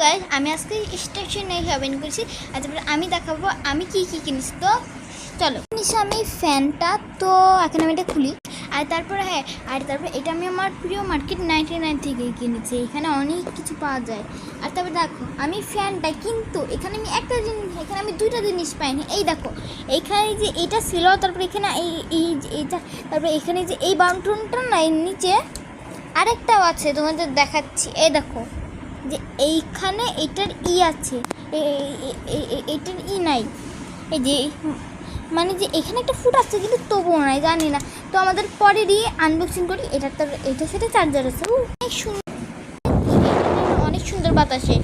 Guys আমি আজকে স্টেশনে শপিং করেছি আর তারপরে আমি দেখাবো আমি কি কি কিনেছি। তো চলো নিচে আমি ফ্যানটা তো এখন আমি এটা খুলি আর তারপরে তারপরে এটা আমি আমার প্রিয় মার্কেট 99 থেকে কিনেছি। এখানে অনেক কিছু পাওয়া যায়। আর তারপরে দেখো আমি ফ্যানটা কিন্তু এখানে আমি একটা জিনিস এখানে আমি দুইটা জিনিস পাইনি। এই দেখো এইখানে যে এটা ছিল তারপরে এখানে এইটা তারপরে এখানে যে এই বাউন্ডারিটা না এর নিচে আরেকটাও আছে তোমাদের দেখাচ্ছি। এই দেখো যে এইখানে এটার আছে এটার নাই। এই যে মানে যে এখানে একটা ফুট আছে কিন্তু তবুও নাই জানি না। তো আমাদের পরেরই আনবক্সিং করি। এটা সেটা চার্জার আছে অনেক সুন্দর, অনেক সুন্দর বাতাসে।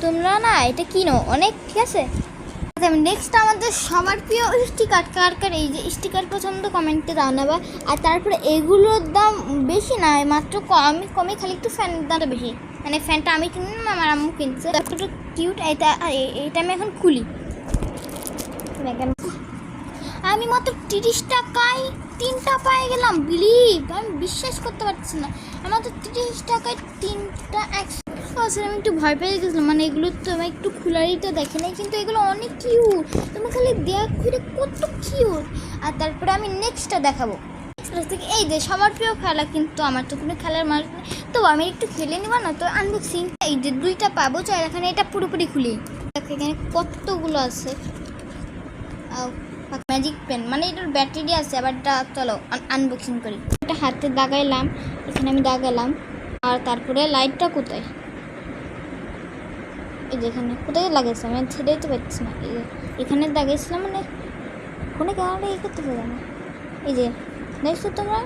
তোমরা না এটা কিনো অনেক, ঠিক আছে। নেক্সট আমাদের সবার প্রিয় স্টিকার। কার এই যে স্টিকার পছন্দ কমেন্টে জানাবা। আর তারপরে এগুলোর দাম বেশি না, মাত্র কমে খালি একটু ফ্যানের দামটা বেশি। মানে ফ্যানটা আমি কিনলাম, আমার আম্মু কিনছে। একটু কিউট। এটা আমি এখন খুলি। আমি মাত্র 30 টাকায় 3টা পেয়ে গেলাম। আমি বিশ্বাস করতে পারছি না, আমার তো 30 টাকায় 3টা আমি একটু ভয় পেয়ে গেছিলাম। মানে এগুলো তো আমি একটু খুলারিটা দেখে নাই, কিন্তু এগুলো অনেক কিউট। তুমি খালি দেখ ঘুরে কত কিউট। আর তারপরে আমি নেক্সটটা দেখাবো। এই যে সবার প্রিয় খেলা, কিন্তু আমার তো কোনো খেলার মানুষ নেই, তো আমি একটু খেলে নেবো না। তো আনবক্সিং এই যে 2টা পাবো, চাই এখানে এটা পুরোপুরি খুলি। দেখো এখানে কতগুলো আছে। ম্যাজিক পেন, মানে এটার ব্যাটারি আছে আবার। চলো আনবক্সিং করি। এটা হাতে দাগাইলাম, এখানে আমি দাগালাম। আর তারপরে লাইটটা কোথায়, এই যে এখানে কোথায় লাগাইছে আমি ছেড়ে তো পাচ্ছি না। এখানে দাগাইছিলাম, মানে ফোনে ক্যামেরাটা করতে পারবে না। এই যে দেখছো তোমরা,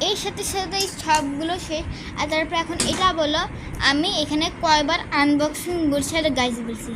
এই সাথে এই সবগুলো শেষ। আর তারপরে এখন এটা বলো আমি এখানে কয়বার আনবক্সিং বলছি আর গাইজ বলছি।